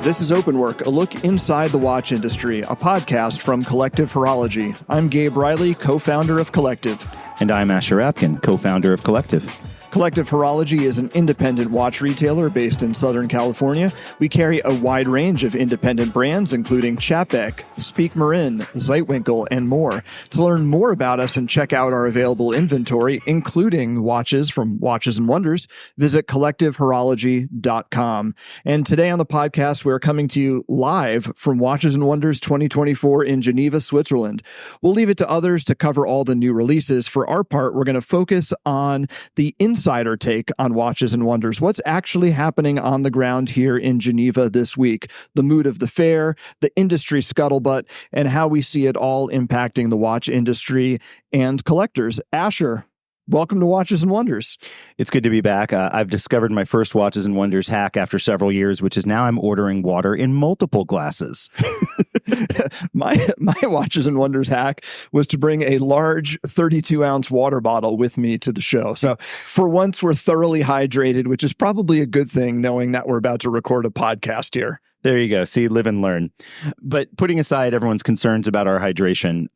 This is Open Work, a look inside the watch industry, a podcast from Collective Horology. I'm Gabe Riley, co-founder of Collective. And I'm Asher Apkin, co-founder of Collective. Collective Horology is an independent watch retailer based in Southern California. We carry a wide range of independent brands, including Chapek, Speak Marin, Zeitwinkel, and more. To learn more about us and check out our available inventory, including watches from Watches and Wonders, visit collectivehorology.com. And today on the podcast, we're coming to you live from Watches and Wonders 2024 in Geneva, Switzerland. We'll leave it to others to cover all the new releases. For our part, we're going to focus on the insider take on Watches and Wonders. What's actually happening on the ground here in Geneva this week? The mood of the fair, the industry scuttlebutt, and how we see it all impacting the watch industry and collectors. Asher, welcome to Watches and Wonders. It's good to be back. I've discovered my first Watches and Wonders hack after several years, which is now I'm ordering water in multiple glasses. My Watches and Wonders hack was to bring a large 32-ounce water bottle with me to the show. So for once, we're thoroughly hydrated, which is probably a good thing, knowing that we're about to record a podcast here. There you go. See, live and learn. But putting aside everyone's concerns about our hydration,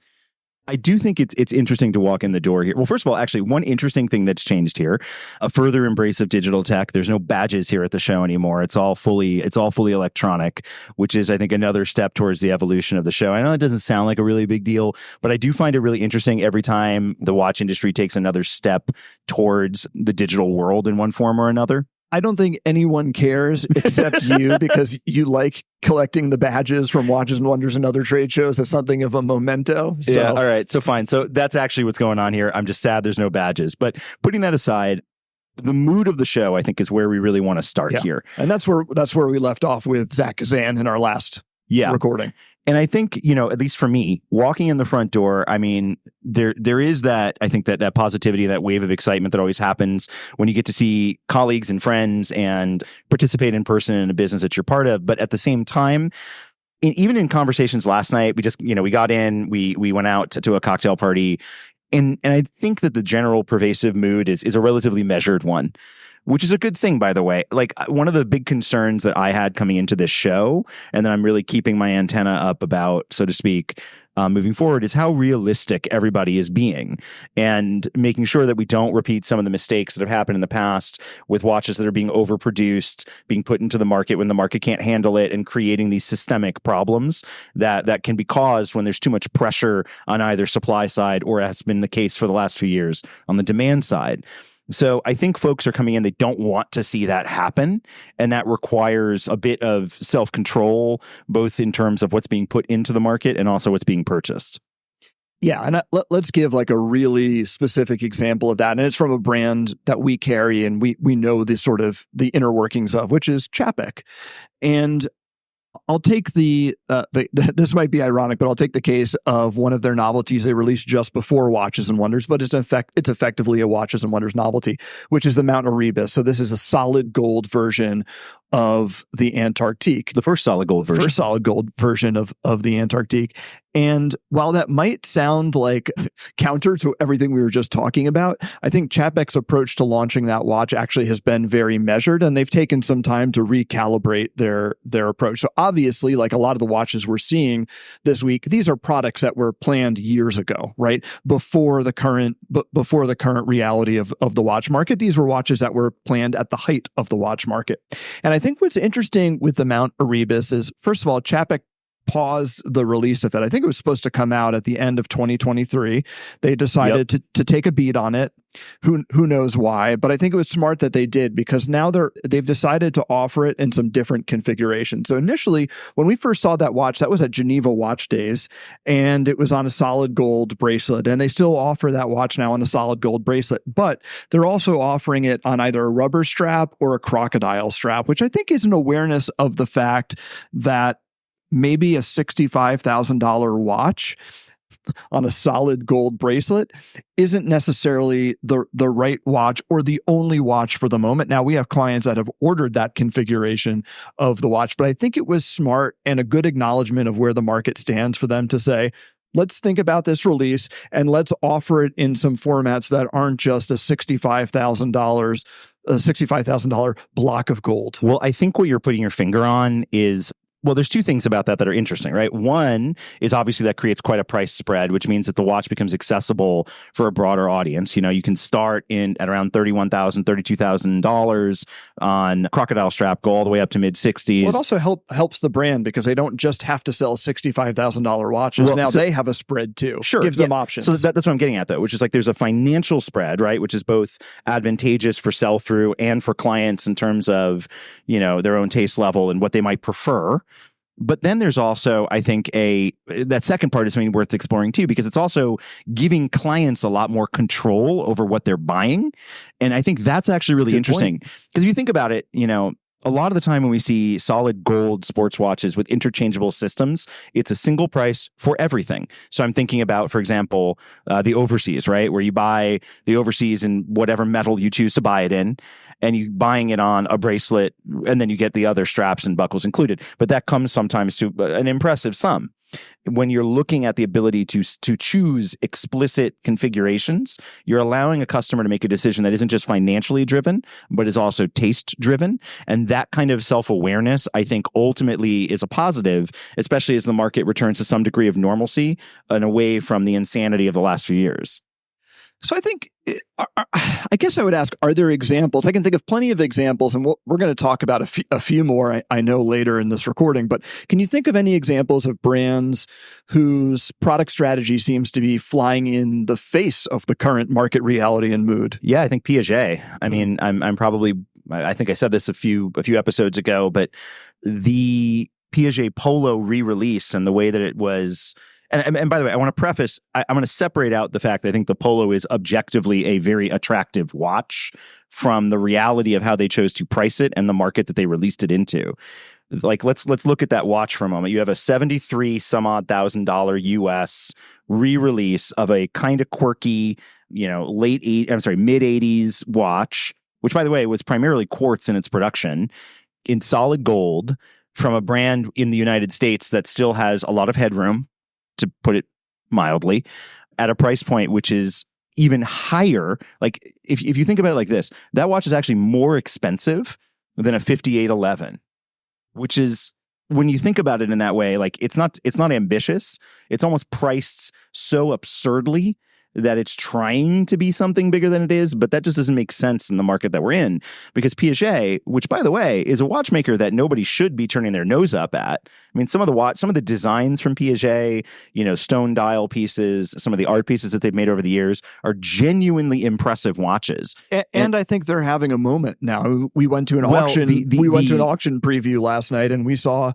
I do think it's interesting to walk in the door here. Well, first of all, actually, one interesting thing that's changed here, a further embrace of digital tech. There's no badges here at the show anymore. It's all fully electronic, which is, I think, another step towards the evolution of the show. I know it doesn't sound like a really big deal, but I do find it really interesting every time the watch industry takes another step towards the digital world in one form or another. I don't think anyone cares except you, because you like collecting the badges from Watches and Wonders and other trade shows as something of a memento. So. Yeah, all right. So fine. So that's actually what's going on here. I'm just sad there's no badges. But putting that aside, the mood of the show, I think, is where we really want to start here. And that's where we left off with Zach Kazan in our last recording. And I think, at least for me, walking in the front door, I mean, there is that, I think that positivity, that wave of excitement that always happens when you get to see colleagues and friends and participate in person in a business that you're part of. But at the same time, even in conversations last night, we just, we got in, we went out to a cocktail party. And I think that the general pervasive mood is a relatively measured one, which is a good thing, by the way. Like, one of the big concerns that I had coming into this show, and that I'm really keeping my antenna up about, so to speak, moving forward, is how realistic everybody is being, and making sure that we don't repeat some of the mistakes that have happened in the past with watches that are being overproduced, being put into the market when the market can't handle it, and creating these systemic problems that can be caused when there's too much pressure on either supply side, or has been the case for the last few years on the demand side. So I think folks are coming in, they don't want to see that happen. And that requires a bit of self-control, both in terms of what's being put into the market and also what's being purchased. Yeah, and let's give like a really specific example of that. And it's from a brand that we carry and we know the inner workings of, which is Chapek. And I'll take this might be ironic, but I'll take the case of one of their novelties they released just before Watches and Wonders, but it's effectively a Watches and Wonders novelty, which is the Mount Erebus. So this is a solid gold version of the Antarctique. The first solid gold version. Of the Antarctique. And while that might sound like counter to everything we were just talking about, I think Chapek's approach to launching that watch actually has been very measured, and they've taken some time to recalibrate their approach. So obviously, like a lot of the watches we're seeing this week, these are products that were planned years ago, right? Before the current reality of the watch market. These were watches that were planned at the height of the watch market. And I think what's interesting with the Mount Erebus is, first of all, Chapek paused the release of it. I think it was supposed to come out at the end of 2023. They decided to take a beat on it. Who knows why? But I think it was smart that they did, because now they've decided to offer it in some different configurations. So initially, when we first saw that watch, that was at Geneva Watch Days, and it was on a solid gold bracelet. And they still offer that watch now on a solid gold bracelet, but they're also offering it on either a rubber strap or a crocodile strap, which I think is an awareness of the fact that maybe a $65,000 watch on a solid gold bracelet isn't necessarily the right watch or the only watch for the moment. Now, we have clients that have ordered that configuration of the watch, but I think it was smart and a good acknowledgement of where the market stands for them to say, let's think about this release and let's offer it in some formats that aren't just a $65,000 a $65,000 block of gold. Well, I think what you're putting your finger on is, well, there's two things about that are interesting, right? One is obviously that creates quite a price spread, which means that the watch becomes accessible for a broader audience. You know, you can start at around $31,000, $32,000 on crocodile strap, go all the way up to mid 60s. Well, it also helps the brand because they don't just have to sell $65,000 watches. Well, now they have a spread too. Sure. Gives them options. So that's what I'm getting at, though, which is like there's a financial spread, right? Which is both advantageous for sell through and for clients in terms of, you know, their own taste level and what they might prefer. But then there's also, I think, that second part is something worth exploring too, because it's also giving clients a lot more control over what they're buying. And I think that's actually really interesting. Because if you think about it, you know, a lot of the time when we see solid gold sports watches with interchangeable systems, it's a single price for everything. So I'm thinking about, for example, the overseas, right? Where you buy the overseas in whatever metal you choose to buy it in, and you buying it on a bracelet, and then you get the other straps and buckles included. But that comes sometimes to an impressive sum. When you're looking at the ability to choose explicit configurations, you're allowing a customer to make a decision that isn't just financially driven, but is also taste driven. And that kind of self-awareness, I think, ultimately is a positive, especially as the market returns to some degree of normalcy and away from the insanity of the last few years. So I think, I guess I would ask, are there examples? I can think of plenty of examples, and we're going to talk about a few more, I know, later in this recording. But can you think of any examples of brands whose product strategy seems to be flying in the face of the current market reality and mood? Yeah, I think Piaget. I mean, I'm probably, I think I said this a few episodes ago, but the Piaget Polo re-release and the way that it was. And by the way, I want to preface, I'm going to separate out the fact that I think the Polo is objectively a very attractive watch from the reality of how they chose to price it and the market that they released it into. Like, let's look at that watch for a moment. You have a 73 some odd $1,000 US re-release of a kind of quirky, you know, mid 80s watch, which, by the way, was primarily quartz in its production, in solid gold, from a brand in the United States that still has a lot of headroom, to put it mildly, at a price point which is even higher. Like, if you think about it like this, that watch is actually more expensive than a 5811, which is, when you think about it in that way, like, it's not ambitious. It's almost priced so absurdly that it's trying to be something bigger than it is, but that just doesn't make sense in the market that we're in, because Piaget, which, by the way, is a watchmaker that nobody should be turning their nose up at. I mean, some of the designs from Piaget, you know, stone dial pieces, some of the art pieces that they've made over the years are genuinely impressive watches. And I think they're having a moment now. We went to an auction. We went to an auction preview last night, and we saw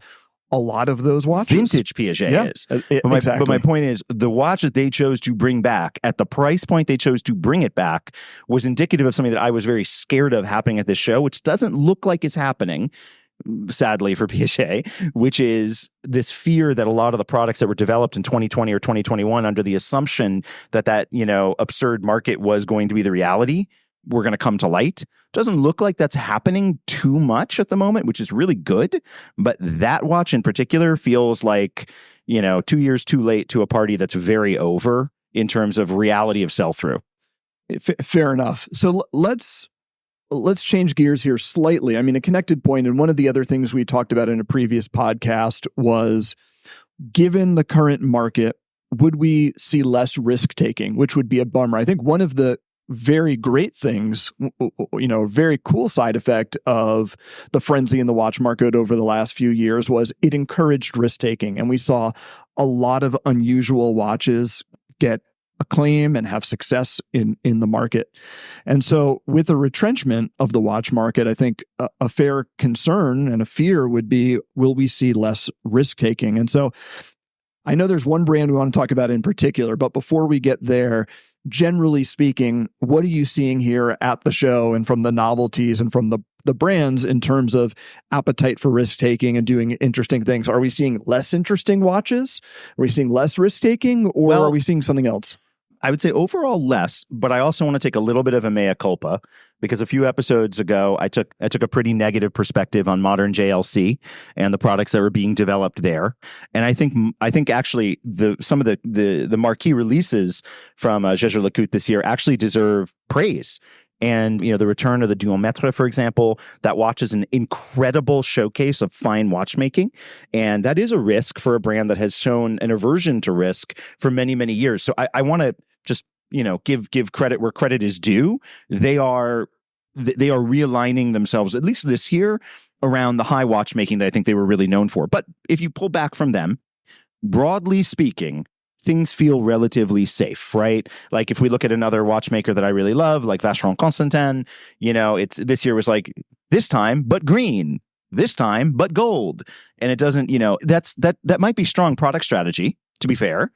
a lot of those watches. Vintage Piaget is. Exactly. But my point is, the watch that they chose to bring back at the price point they chose to bring it back was indicative of something that I was very scared of happening at this show, which doesn't look like is happening, sadly, for Piaget, which is this fear that a lot of the products that were developed in 2020 or 2021 under the assumption that, you know, absurd market was going to be the reality, we're going to come to light. Doesn't look like that's happening too much at the moment, which is really good. But that watch in particular feels like, you know, 2 years too late to a party that's very over in terms of reality of sell-through. Fair enough. So let's change gears here slightly. I mean, a connected point, and one of the other things we talked about in a previous podcast was, given the current market, would we see less risk-taking, which would be a bummer. I think one of the very great things, you know, very cool side effect of the frenzy in the watch market over the last few years was it encouraged risk taking. And we saw a lot of unusual watches get acclaim and have success in the market. And so with the retrenchment of the watch market, I think a fair concern and a fear would be, will we see less risk taking? And so I know there's one brand we want to talk about in particular, but before we get there, generally speaking, what are you seeing here at the show and from the novelties and from the brands in terms of appetite for risk-taking and doing interesting things? Are we seeing less interesting watches? Are we seeing less risk-taking, or are we seeing something else? I would say overall less, but I also want to take a little bit of a mea culpa, because a few episodes ago, I took a pretty negative perspective on modern JLC and the products that were being developed there. And I think actually some of the marquee releases from Jaeger LeCoultre this year actually deserve praise. And, the return of the Duo Mètre, for example, that watch is an incredible showcase of fine watchmaking. And that is a risk for a brand that has shown an aversion to risk for many, many years. So I want to just, give credit where credit is due. They are realigning themselves, at least this year, around the high watchmaking that I think they were really known for. But if you pull back from them, broadly speaking, things feel relatively safe, right? Like if we look at another watchmaker that I really love, like Vacheron Constantin, it's this year was like this time, but green, this time, but gold. And it doesn't, that might be strong product strategy, to be fair,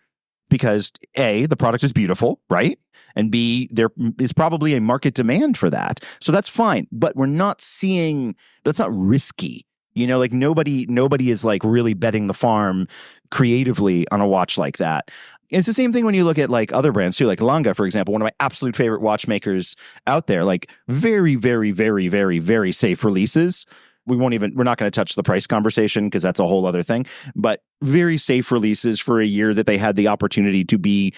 because A, the product is beautiful, right? And B, there is probably a market demand for that. So that's fine. But we're not seeing, that's not risky. Like nobody is like really betting the farm creatively on a watch like that. It's the same thing when you look at like other brands too, like Lange, for example, one of my absolute favorite watchmakers out there, like very, very, very, very, very safe releases. We're not going to touch the price conversation because that's a whole other thing, but very safe releases for a year that they had the opportunity to be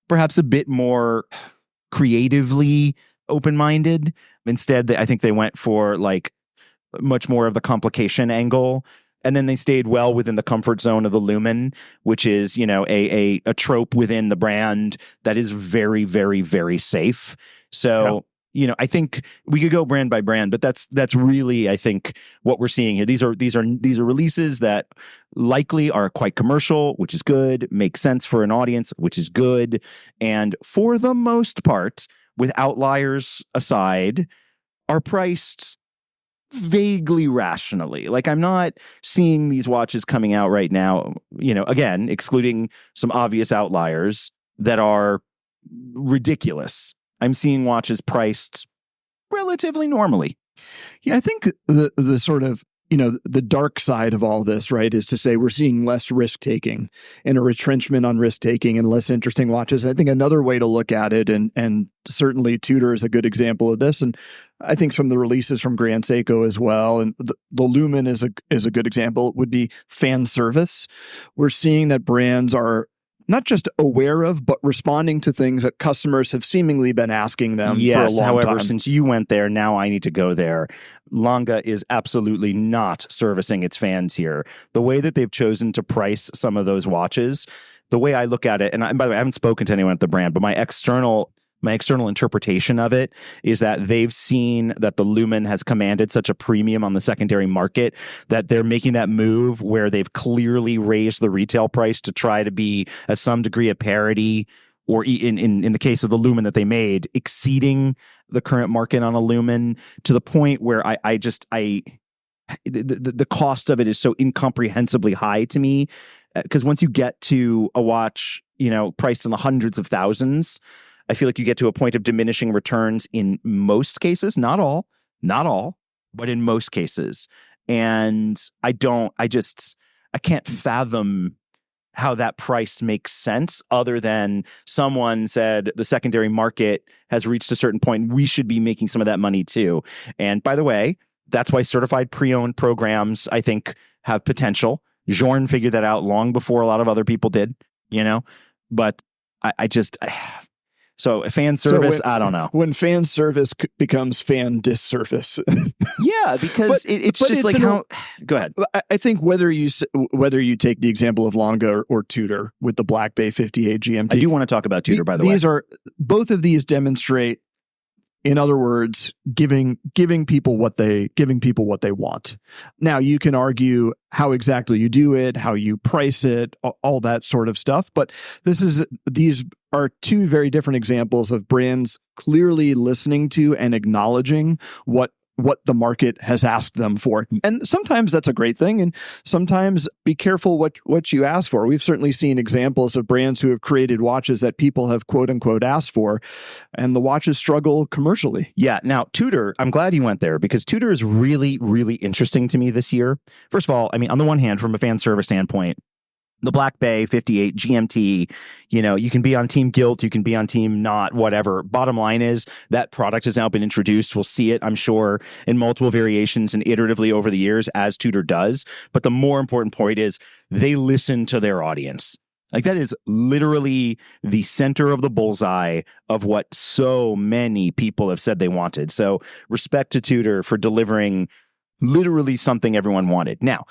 perhaps a bit more creatively open-minded. Instead, I think they went for like much more of the complication angle. And then they stayed well within the comfort zone of the Lumen, which is, a trope within the brand that is very, very, very safe. So, I think we could go brand by brand, but that's really, I think, what we're seeing here. These are releases that likely are quite commercial, which is good, make sense for an audience, which is good. And for the most part, with outliers aside, are priced vaguely rationally. Like I'm not seeing these watches coming out right now, again, excluding some obvious outliers that are ridiculous. I'm seeing watches priced relatively normally. Yeah, I think the sort of, the dark side of all this, right, is to say we're seeing less risk-taking and a retrenchment on risk-taking and less interesting watches. I think another way to look at it, and certainly Tudor is a good example of this, and I think some of the releases from Grand Seiko as well, and the Lumen is a good example, would be fan service. We're seeing that brands are not just aware of, but responding to things that customers have seemingly been asking them for a long however, time. Since you went there, now I need to go there. Lange is absolutely not servicing its fans here. The way that they've chosen to price some of those watches, the way I look at it, and by the way, I haven't spoken to anyone at the brand, but my external interpretation of it is that they've seen that the Lumen has commanded such a premium on the secondary market that they're making that move where they've clearly raised the retail price to try to be at some degree of parity, or in the case of the Lumen that they made, exceeding the current market on a Lumen to the point where the cost of it is so incomprehensibly high to me. Because once you get to a watch, priced in the hundreds of thousands, I feel like you get to a point of diminishing returns in most cases, not all, but in most cases. And I can't fathom how that price makes sense other than someone said the secondary market has reached a certain point. We should be making some of that money too. And by the way, that's why certified pre-owned programs, I think, have potential. Journe figured that out long before a lot of other people did, but So fan service, I don't know. When fan service becomes fan disservice. Yeah, because it's just like how. Go ahead. I think whether you take the example of Lange or Tudor with the Black Bay 58 GMT. I do want to talk about Tudor, by the way. Both of these demonstrate, in other words, giving people what they want. Now you can argue how exactly you do it, how you price it, all that sort of stuff. But these are two very different examples of brands clearly listening to and acknowledging what the market has asked them for. And sometimes that's a great thing. And sometimes be careful what you ask for. We've certainly seen examples of brands who have created watches that people have quote unquote asked for, and the watches struggle commercially. Yeah. Now, Tudor, I'm glad you went there because Tudor is really, really interesting to me this year. First of all, I mean, on the one hand, from a fan service standpoint, the Black Bay 58 GMT, you can be on team guilt, you can be on team not, whatever. Bottom line is that product has now been introduced. We'll see it, I'm sure, in multiple variations and iteratively over the years as Tudor does. But the more important point is they listen to their audience. Like that is literally the center of the bullseye of what so many people have said they wanted. So respect to Tudor for delivering literally something everyone wanted. Now,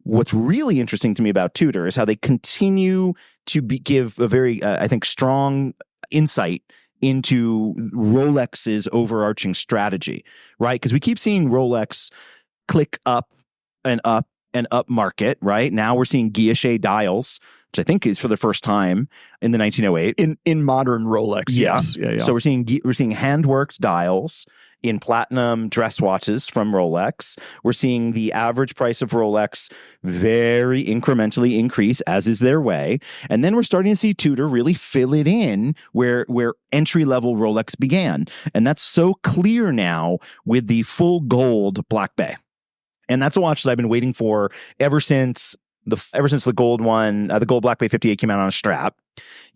what's really interesting to me about Tudor is how they continue to give a very, I think, strong insight into Rolex's overarching strategy, right? Because we keep seeing Rolex click up and up and up market, right? Now we're seeing guilloche dials, which I think is for the first time in the 1908 in modern Rolex. Yes. Yeah. So we're seeing handworked dials in platinum dress watches from Rolex. We're seeing the average price of Rolex very incrementally increase, as is their way. And then we're starting to see Tudor really fill it in where entry-level Rolex began. And that's so clear now with the full gold Black Bay. And that's a watch that I've been waiting for ever since the gold one, the gold Black Bay 58 came out on a strap,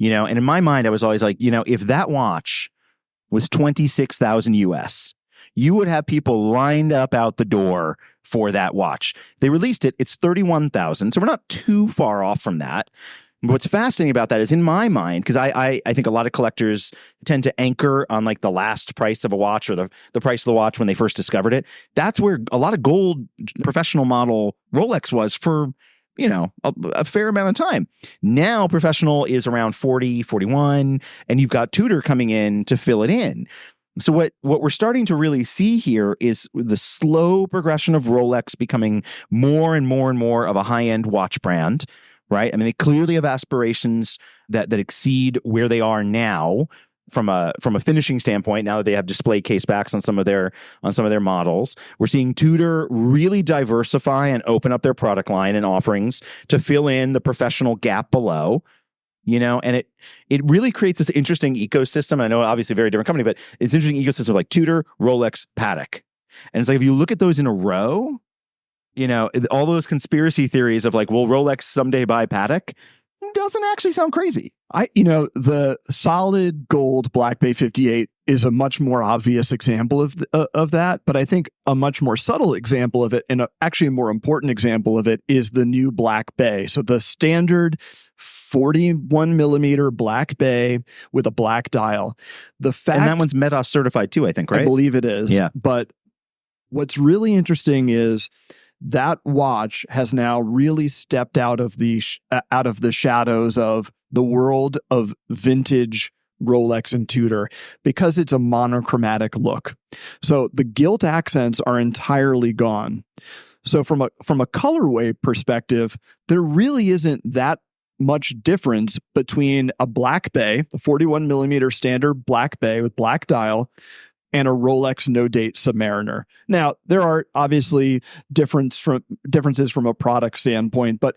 and in my mind, I was always like, if that watch was 26,000 US, you would have people lined up out the door for that watch. They released it. It's 31,000. So we're not too far off from that. What's fascinating about that is, in my mind, because I think a lot of collectors tend to anchor on like the last price of a watch or the price of the watch when they first discovered it. That's where a lot of gold professional model Rolex was for, a fair amount of time. Now professional is around 40, 41, and you've got Tudor coming in to fill it in. So what we're starting to really see here is the slow progression of Rolex becoming more and more and more of a high-end watch brand. Right? I mean, they clearly have aspirations that exceed where they are now from a finishing standpoint. Now that they have display case backs on some of their models, we're seeing Tudor really diversify and open up their product line and offerings to fill in the professional gap below. And it really creates this interesting ecosystem. I know, obviously, a very different company, but it's an interesting ecosystem like Tudor, Rolex, Patek, and it's like if you look at those in a row. All those conspiracy theories of like, will Rolex someday buy Patek doesn't actually sound crazy. The solid gold Black Bay 58 is a much more obvious example of that, but I think a much more subtle example of it, and actually a more important example of it, is the new Black Bay. So the standard 41 millimeter Black Bay with a black dial. And that one's Metos certified too, I think, right? I believe it is. Yeah. But what's really interesting is that watch has now really stepped out of the shadows of the world of vintage Rolex and Tudor because it's a monochromatic look. So the gilt accents are entirely gone. So from a colorway perspective, there really isn't that much difference between a Black Bay, the 41 millimeter standard Black Bay with black dial, and a Rolex no-date Submariner. Now, there are obviously differences from a product standpoint, but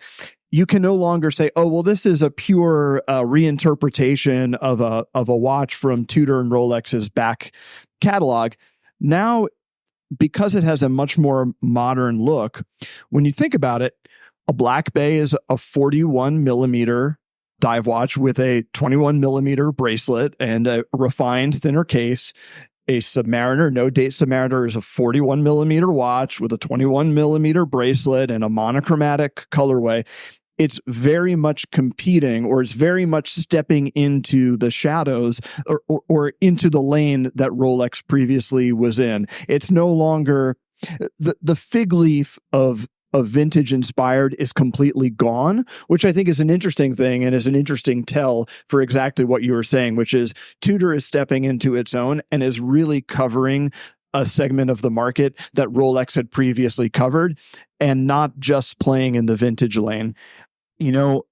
you can no longer say, oh, well, this is a pure reinterpretation of a watch from Tudor and Rolex's back catalog. Now, because it has a much more modern look, when you think about it, a Black Bay is a 41 millimeter dive watch with a 21 millimeter bracelet and a refined, thinner case. A Submariner, no-date Submariner, is a 41 millimeter watch with a 21 millimeter bracelet and a monochromatic colorway. It's very much competing, or it's very much stepping into the shadows or into the lane that Rolex previously was in. It's no longer the fig leaf of vintage inspired is completely gone, which I think is an interesting thing and is an interesting tell for exactly what you were saying, which is Tudor is stepping into its own and is really covering a segment of the market that Rolex had previously covered and not just playing in the vintage lane.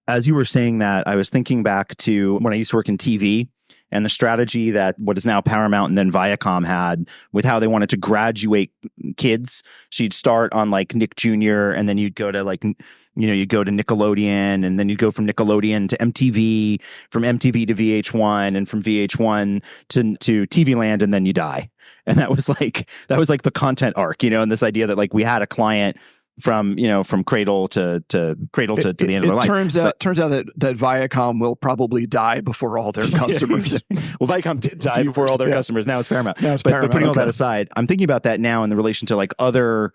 As you were saying that, I was thinking back to when I used to work in TV and the strategy that what is now Paramount and then Viacom had with how they wanted to graduate kids. So you'd start on like Nick Jr. and then you'd go to you'd go to Nickelodeon, and then you'd go from Nickelodeon to MTV, from MTV to VH1, and from VH1 to TV Land, and then you die. And that was like the content arc, and this idea that like we had a client from cradle to the end of their life. Turns out that Viacom will probably die before all their customers. Well, Viacom did die before all their customers. Now it's Paramount. But putting all that aside, I'm thinking about that now in the relation to like other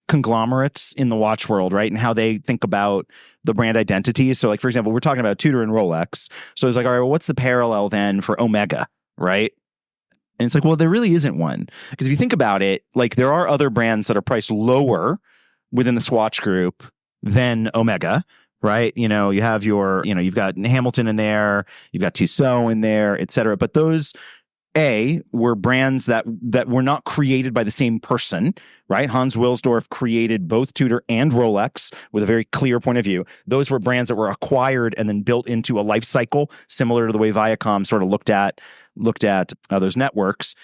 conglomerates in the watch world, right? And how they think about the brand identity. So like, for example, we're talking about Tudor and Rolex. So it's like, all right, well, what's the parallel then for Omega, right? And it's like, well, there really isn't one. Because if you think about it, like there are other brands that are priced lower within the Swatch group than Omega, right? You know, you have your, you know, you've got Hamilton in there, you've got Tissot in there, et cetera. But those were brands that were not created by the same person, right? Hans Wilsdorf created both Tudor and Rolex with a very clear point of view. Those were brands that were acquired and then built into a life cycle, similar to the way Viacom sort of looked at those networks.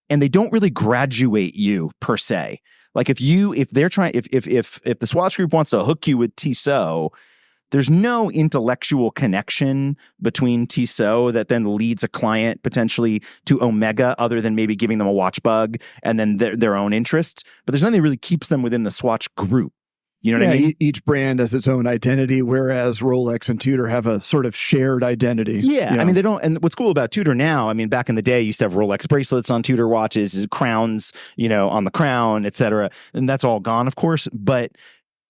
And they don't really graduate you per se. Like if the Swatch Group wants to hook you with Tissot, there's no intellectual connection between Tissot that then leads a client potentially to Omega, other than maybe giving them a watch bug and then their own interests. But there's nothing that really keeps them within the Swatch Group. You know what I mean? Each brand has its own identity, whereas Rolex and Tudor have a sort of shared identity. Yeah. I mean, they don't. And what's cool about Tudor now, I mean, back in the day, you used to have Rolex bracelets on Tudor watches, crowns, you know, on the crown, et cetera. And that's all gone, of course. But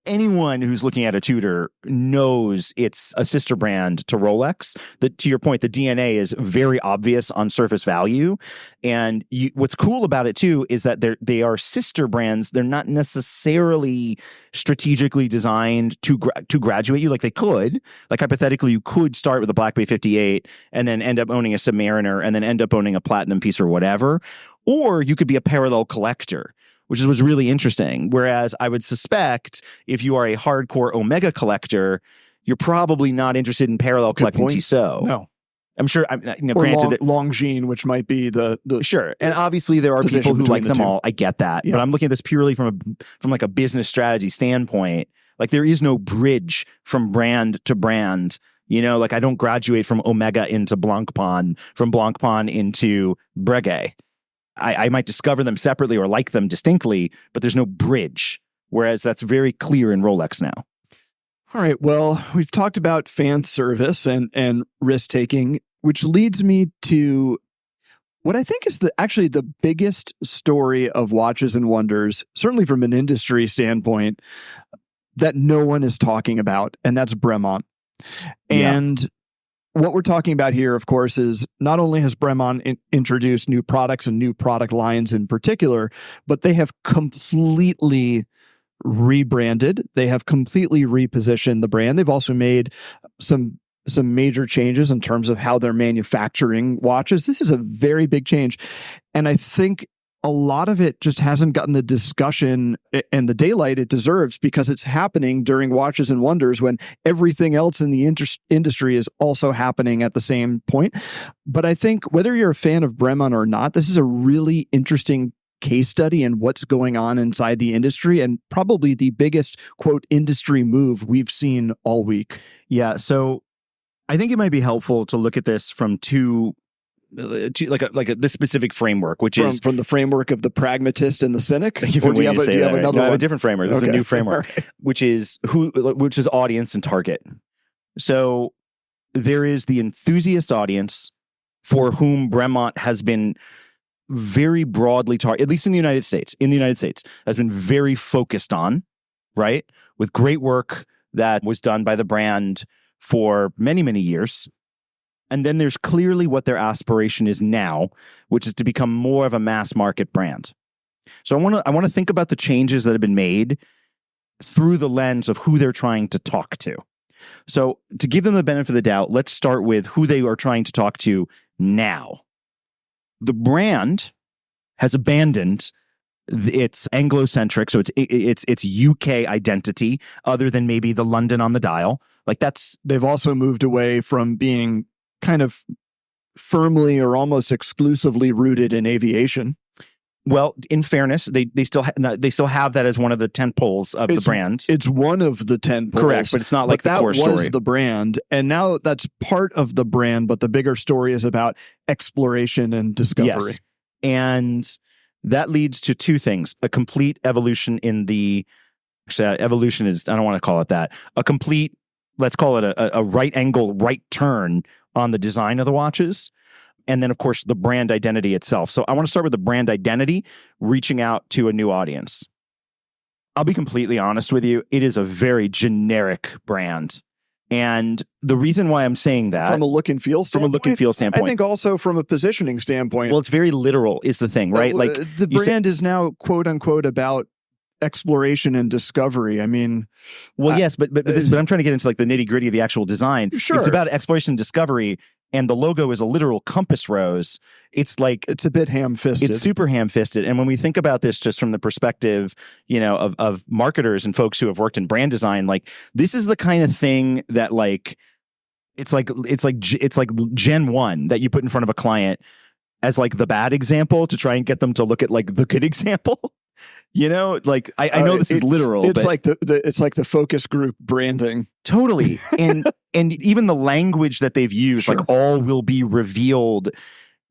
anyone who's looking at a Tudor knows it's a sister brand to Rolex. To your point, the DNA is very obvious on surface value. And what's cool about it too is that they are sister brands. They're not necessarily strategically designed to graduate you like they could. Like hypothetically, you could start with a Black Bay 58 and then end up owning a Submariner and then end up owning a platinum piece or whatever. Or you could be a parallel collector, which is what's really interesting. Whereas I would suspect if you are a hardcore Omega collector, you're probably not interested in parallel collecting Tissot. No. I'm sure, granted, Longines, which might be the sure. And obviously there are people who like them all. I get that. Yeah. But I'm looking at this purely from like a business strategy standpoint. Like there is no bridge from brand to brand. You know, like I don't graduate from Omega into Blancpain, from Blancpain into Breguet. I might discover them separately or like them distinctly, but there's no bridge. Whereas that's very clear in Rolex now. All right. Well, we've talked about fan service and risk taking, which leads me to what I think is actually the biggest story of Watches and Wonders, certainly from an industry standpoint, that no one is talking about, and that's Bremont. And what we're talking about here, of course, is not only has Bremont introduced new products and new product lines in particular, but they have completely rebranded. They have completely repositioned the brand. They've also made some major changes in terms of how they're manufacturing watches. This is a very big change. And I think a lot of it just hasn't gotten the discussion and the daylight it deserves because it's happening during Watches and Wonders when everything else in the industry is also happening at the same point. But I think whether you're a fan of Bremont or not, this is a really interesting case study in what's going on inside the industry and probably the biggest, quote, industry move we've seen all week. Yeah. So I think it might be helpful to look at this from this specific framework, which is from the framework of the pragmatist and the cynic. Or do you have another one? I have a different framework. This is a new framework, right. which is audience and target. So there is the enthusiast audience for whom Bremont has been very broadly targeted, at least in the United States. In the United States, has been very focused on, right, with great work that was done by the brand for many, many years. And then there's clearly what their aspiration is now, which is to become more of a mass market brand. So I want to think about the changes that have been made through the lens of who they're trying to talk to. So to give them the benefit of the doubt, let's start with who they are trying to talk to now. The brand has abandoned its Anglo-centric, so it's UK identity, other than maybe the London on the dial. They've also moved away from being kind of firmly or almost exclusively rooted in aviation. Well, in fairness, they still have that as one of the 10 poles of the brand. It's one of the 10 poles. Correct, but it's not like the core story. That was the brand, and now that's part of the brand, but the bigger story is about exploration and discovery. Yes. And that leads to two things. A complete evolution in the... evolution is... I don't want to call it that. A complete... Let's call it a right angle, right turn on the design of the watches. And then, of course, the brand identity itself. So I want to start with the brand identity, reaching out to a new audience. I'll be completely honest with you. It is a very generic brand. And the reason why I'm saying that from a look and feel standpoint, I think also from a positioning standpoint. Well, it's very literal is the thing, right? Like the brand is now quote unquote about exploration and discovery. I mean, yes, but I'm trying to get into like the nitty gritty of the actual design. Sure. It's about exploration and discovery, and the logo is a literal compass rose. It's like it's a bit ham-fisted. It's super ham-fisted. And when we think about this just from the perspective, of marketers and folks who have worked in brand design, like this is the kind of thing that like it's like Gen 1 that you put in front of a client as like the bad example to try and get them to look at like the good example. Like I know this is literal. It's like it's like the focus group branding. Totally. And even the language that they've used, Sure. like all will be revealed.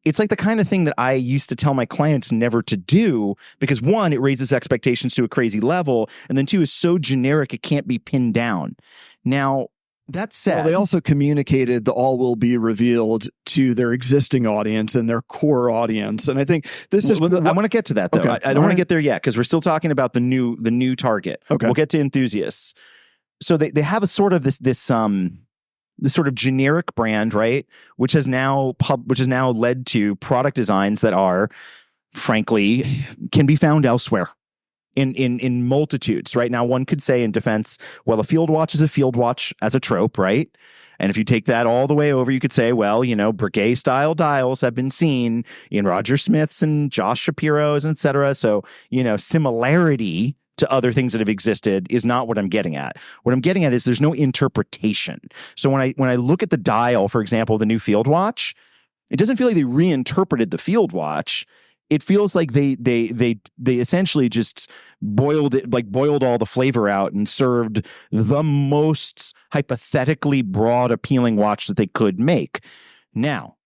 It's like the kind of thing that I used to tell my clients never to do because one, it raises expectations to a crazy level. And then two, is so generic, it can't be pinned down. Now, that said, well, they also communicated the all will be revealed to their existing audience and their core audience. And I think this is... I want to get to that, though. Okay. I don't want to get there yet because we're still talking about the new target. Okay. We'll get to enthusiasts. So they have a sort of this sort of generic brand, right? Which has now led to product designs that are, frankly, can be found elsewhere. In multitudes, right? Now, one could say in defense, well, a field watch is a field watch as a trope, right? And if you take that all the way over, you could say, well, Breguet style dials have been seen in Roger Smith's and Josh Shapiro's, et cetera. So, similarity to other things that have existed is not what I'm getting at. What I'm getting at is there's no interpretation. So when I look at the dial, for example, the new field watch, it doesn't feel like they reinterpreted the field watch. It feels like they essentially just boiled all the flavor out and served the most hypothetically broad appealing watch that they could make. Now,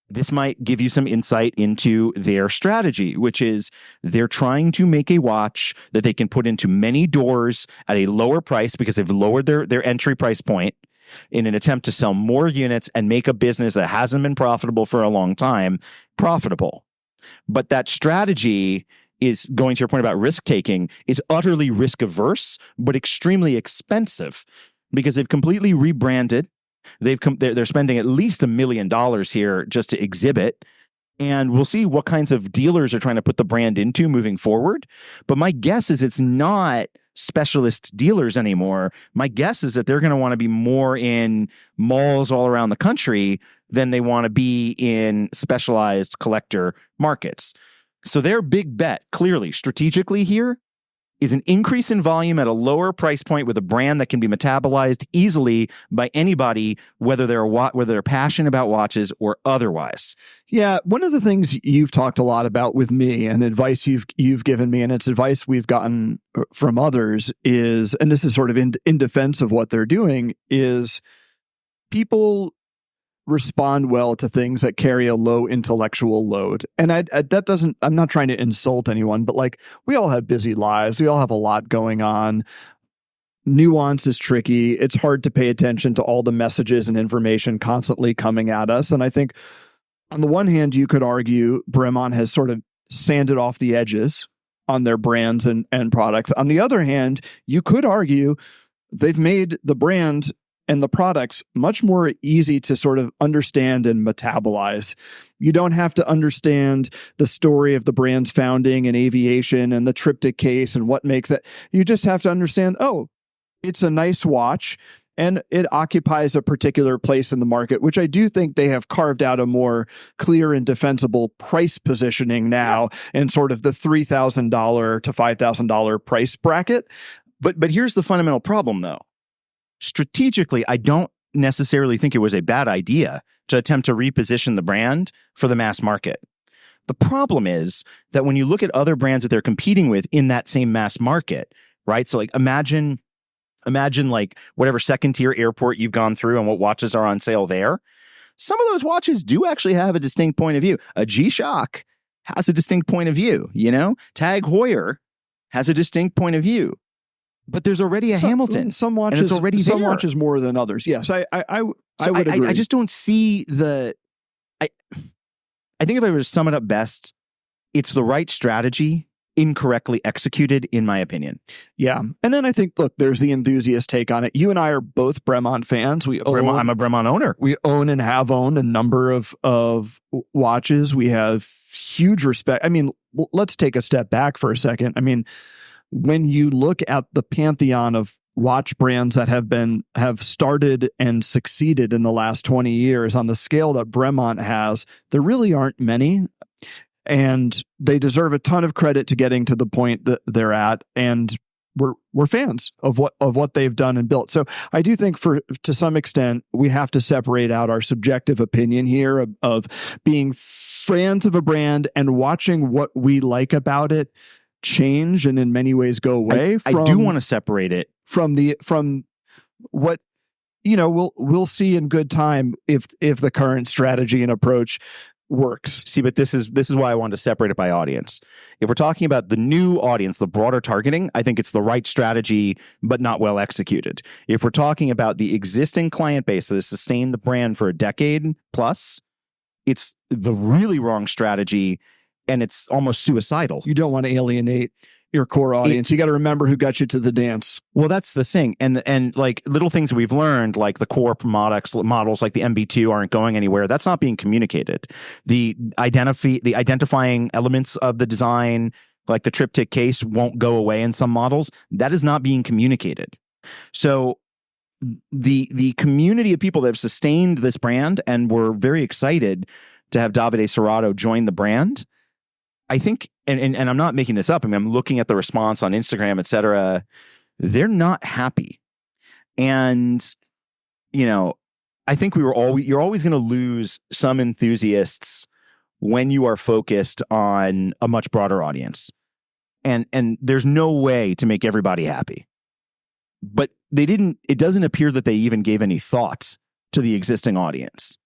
this might give you some insight into their strategy, which is they're trying to make a watch that they can put into many doors at a lower price because they've lowered their entry price point in an attempt to sell more units and make a business that hasn't been profitable for a long time profitable. But that strategy is, going to your point about risk taking, is utterly risk averse, but extremely expensive because they've completely rebranded. They're spending at least $1 million here just to exhibit. And we'll see what kinds of dealers are trying to put the brand into moving forward. But my guess is it's not specialist dealers anymore. My guess is that they're going to want to be more in malls all around the country than they want to be in specialized collector markets. So their big bet, clearly, strategically here, is an increase in volume at a lower price point with a brand that can be metabolized easily by anybody, whether they're passionate about watches or otherwise. Yeah, one of the things you've talked a lot about with me and advice you've given me, and it's advice we've gotten from others, is, and this is sort of in defense of what they're doing, is people respond well to things that carry a low intellectual load. And I'm not trying to insult anyone, but like, we all have busy lives. We all have a lot going on. Nuance is tricky. It's hard to pay attention to all the messages and information constantly coming at us. And I think on the one hand, you could argue Bremont has sort of sanded off the edges on their brands and products. On the other hand, you could argue they've made the brand and the products much more easy to sort of understand and metabolize. You don't have to understand the story of the brand's founding and aviation and the triptych case and what makes it. You just have to understand, oh, it's a nice watch and it occupies a particular place in the market, which I do think they have carved out a more clear and defensible price positioning now in sort of the $3,000 to $5,000 price bracket. But here's the fundamental problem, though. Strategically, I don't necessarily think it was a bad idea to attempt to reposition the brand for the mass market. The problem is that when you look at other brands that they're competing with in that same mass market, right? So like imagine like whatever second tier airport you've gone through and what watches are on sale there. Some of those watches do actually have a distinct point of view. A G-Shock has a distinct point of view, Tag Heuer has a distinct point of view. But there's already a Hamilton. Some watches, and it's already some there. watches more than others. Yes, I would agree. I just don't see the. I think if I were to sum it up best, it's the right strategy. incorrectly executed, in my opinion. Yeah. And then I think, look, there's the enthusiast take on it. You and I are both Bremont fans. I'm a Bremont owner. We own and have owned a number of watches. We have huge respect. I mean, let's take a step back for a second. I mean, when you look at the pantheon of watch brands that have started and succeeded in the last 20 years on the scale that Bremont has, there really aren't many. And they deserve a ton of credit to getting to the point that they're at. And we're fans of what they've done and built. So I do think to some extent, we have to separate out our subjective opinion here of being fans of a brand and watching what we like about it change and in many ways go away. I do want to separate it from what, we'll see in good time if the current strategy and approach works. See, but this is why I wanted to separate it by audience. If we're talking about the new audience, the broader targeting, I think it's the right strategy, but not well executed. If we're talking about the existing client base that has sustained the brand for a decade plus, it's the really wrong strategy, and it's almost suicidal. You don't want to alienate your core audience. You got to remember who got you to the dance. Well, that's the thing. And like little things that we've learned, like the core models like the MB2 aren't going anywhere. That's not being communicated. The identifying elements of the design, like the triptych case, won't go away in some models. That is not being communicated. So the community of people that have sustained this brand and were very excited to have Davide Serrato join the brand, I think, and I'm not making this up. I mean, I'm looking at the response on Instagram, et cetera. They're not happy. And, I think you're always going to lose some enthusiasts when you are focused on a much broader audience. And there's no way to make everybody happy. But it doesn't appear that they even gave any thought to the existing audience.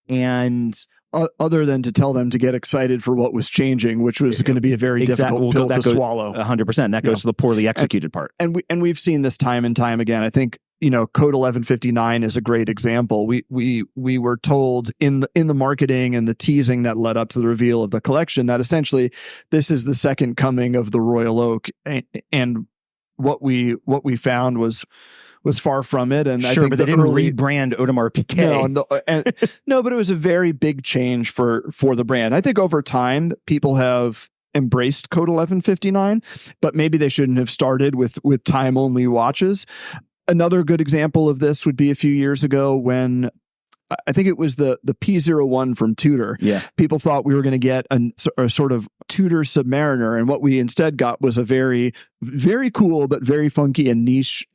And other than to tell them to get excited for what was changing, which was going to be a very difficult pill to swallow. 100%. That goes to the poorly executed part. And we've seen this time and time again. I think, Code 1159 is a great example. We were told in the marketing and the teasing that led up to the reveal of the collection that essentially this is the second coming of the Royal Oak, and what we found was far from it. And sure, I think but they didn't rebrand Audemars Piguet. No, but it was a very big change for the brand. I think over time, people have embraced Code 1159, but maybe they shouldn't have started with time-only watches. Another good example of this would be a few years ago when I think it was the P01 from Tudor. Yeah. People thought we were going to get a sort of Tudor Submariner, and what we instead got was a very, very cool but very funky and niche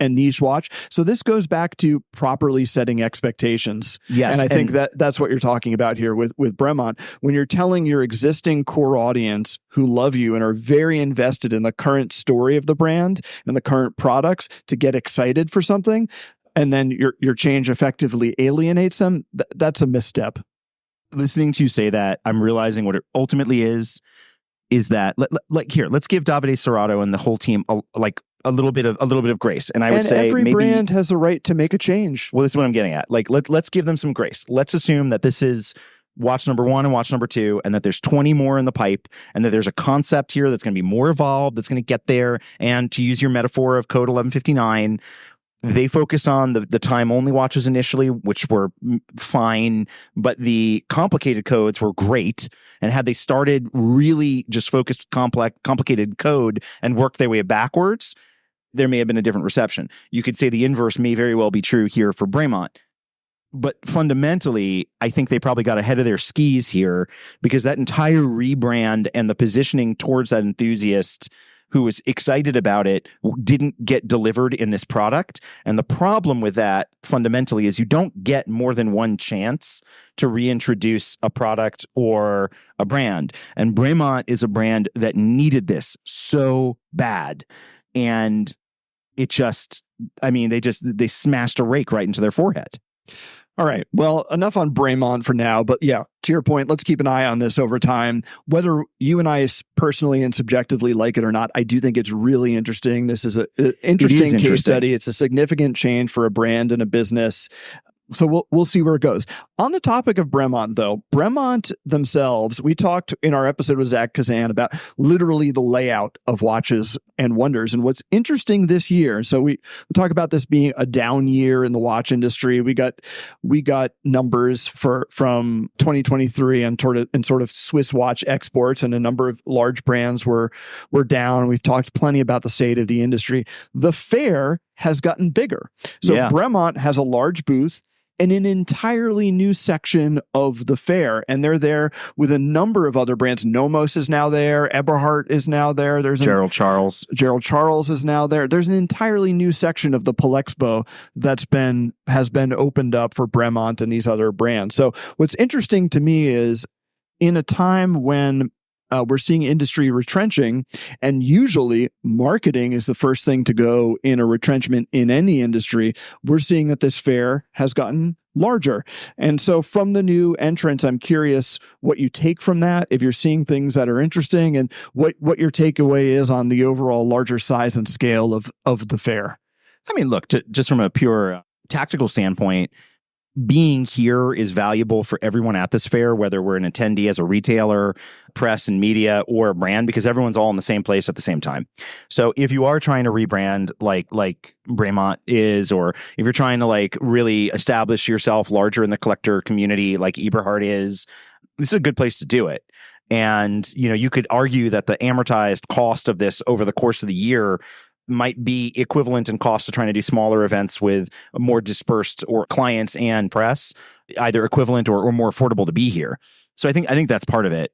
watch. So this goes back to properly setting expectations. Yes, and I think that's what you're talking about here with Bremont. When you're telling your existing core audience who love you and are very invested in the current story of the brand and the current products to get excited for something, and then your change effectively alienates them, that's a misstep. Listening to you say that, I'm realizing what it ultimately is that let's give Davide Serrato and the whole team a little bit of grace. And I would say every brand has a right to make a change. Well, this is what I'm getting at. Let's give them some grace. Let's assume that this is watch number 1 and watch number 2, and that there's 20 more in the pipe, and that there's a concept here that's going to be more evolved, that's going to get there. And to use your metaphor of Code 1159, they focused on the time-only watches initially, which were fine, but the complicated codes were great. And had they started really just focused complicated code and worked their way backwards, there may have been a different reception. You could say the inverse may very well be true here for Bremont. But fundamentally, I think they probably got ahead of their skis here, because that entire rebrand and the positioning towards that enthusiast who was excited about it didn't get delivered in this product. And the problem with that fundamentally is you don't get more than one chance to reintroduce a product or a brand. And Bremont is a brand that needed this so bad. And it just, they smashed a rake right into their forehead. All right. Well, enough on Bremont for now. But yeah, to your point, let's keep an eye on this over time. Whether you and I personally and subjectively like it or not, I do think it's really interesting. This is an interesting case study. It's a significant change for a brand and a business. So we'll see where it goes. On the topic of Bremont, though, Bremont themselves, we talked in our episode with Zach Kazan about literally the layout of watches and wonders. And what's interesting this year, so we talk about this being a down year in the watch industry. We got numbers from 2023 and sort of Swiss watch exports, and a number of large brands were down. We've talked plenty about the state of the industry. The fair has gotten bigger. So Bremont has a large booth in an entirely new section of the fair. And they're there with a number of other brands. Nomos is now there. Eberhard is now there. There's Gerald Charles. Gerald Charles is now there. There's an entirely new section of the Palexpo has been opened up for Bremont and these other brands. So what's interesting to me is in a time when we're seeing industry retrenching, and usually marketing is the first thing to go in a retrenchment in any industry. We're seeing that this fair has gotten larger. And so from the new entrants, I'm curious what you take from that, if you're seeing things that are interesting, and what your takeaway is on the overall larger size and scale of the fair. I mean, look, just from a pure tactical standpoint, being here is valuable for everyone at this fair, whether we're an attendee as a retailer, press and media, or a brand, because everyone's all in the same place at the same time. So if you are trying to rebrand like Bremont is, or if you're trying to really establish yourself larger in the collector community like Eberhard is, this is a good place to do it. And, you could argue that the amortized cost of this over the course of the year might be equivalent in cost to trying to do smaller events with more dispersed or clients and press, either equivalent or more affordable to be here. So I think that's part of it.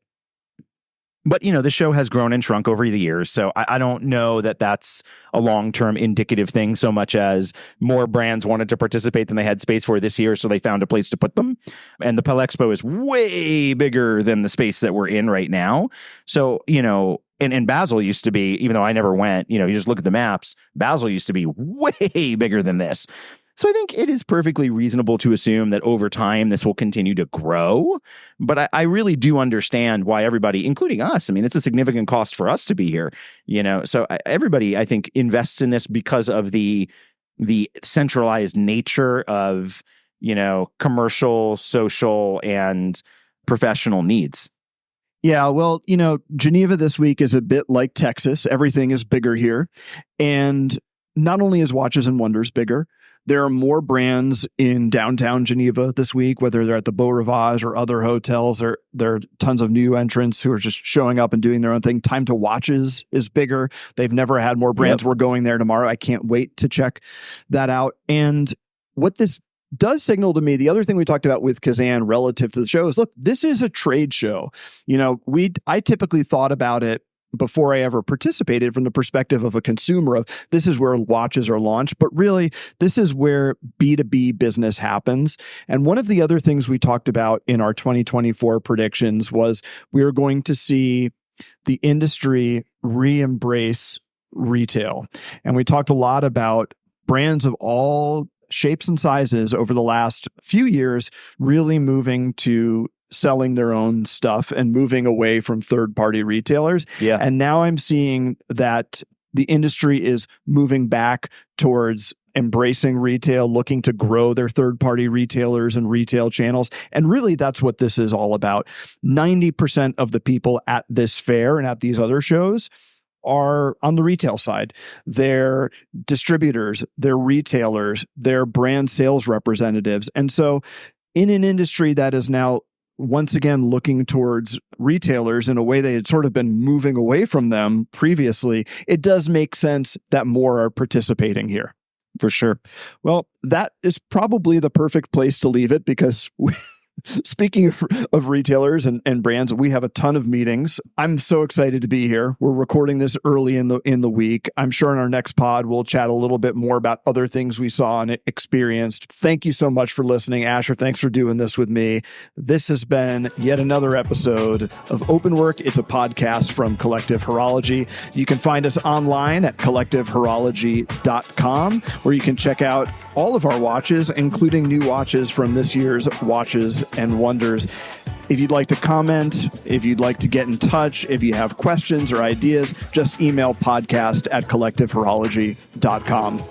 But, the show has grown and shrunk over the years. So I don't know that that's a long-term indicative thing so much as more brands wanted to participate than they had space for this year. So they found a place to put them. And the Palexpo is way bigger than the space that we're in right now. So, And Basel used to be, even though I never went, you just look at the maps, Basel used to be way bigger than this. So I think it is perfectly reasonable to assume that over time this will continue to grow. But I really do understand why everybody, including us, I mean, it's a significant cost for us to be here, So everybody, I think, invests in this because of the centralized nature of, commercial, social, and professional needs. Yeah, well, Geneva this week is a bit like Texas. Everything is bigger here. And not only is Watches and Wonders bigger, there are more brands in downtown Geneva this week, whether they're at the Beau Rivage or other hotels, or there are tons of new entrants who are just showing up and doing their own thing. Time to Watches is bigger. They've never had more brands. Yep. We're going there tomorrow. I can't wait to check that out. And what this does signal to me, the other thing we talked about with Kazan relative to the show is, look, this is a trade show. I typically thought about it before I ever participated from the perspective of a consumer of this is where watches are launched, but really this is where B2B business happens. And one of the other things we talked about in our 2024 predictions was we are going to see the industry re-embrace retail. And we talked a lot about brands of all shapes and sizes over the last few years really moving to selling their own stuff and moving away from third-party retailers. Yeah. And now I'm seeing that the industry is moving back towards embracing retail, looking to grow their third-party retailers and retail channels. And really, that's what this is all about. 90% of the people at this fair and at these other shows are on the retail side. They're distributors, they're retailers, they're brand sales representatives. And so in an industry that is now once again looking towards retailers in a way they had sort of been moving away from them previously, it does make sense that more are participating here. For sure. Well, that is probably the perfect place to leave it, because speaking of retailers and brands, we have a ton of meetings. I'm so excited to be here. We're recording this early in the week. I'm sure in our next pod, we'll chat a little bit more about other things we saw and experienced. Thank you so much for listening. Asher, thanks for doing this with me. This has been yet another episode of Open Work. It's a podcast from Collective Horology. You can find us online at collectivehorology.com, where you can check out all of our watches, including new watches from this year's Watches and Wonders. If you'd like to comment, if you'd like to get in touch, if you have questions or ideas, just email podcast@collectivehorology.com.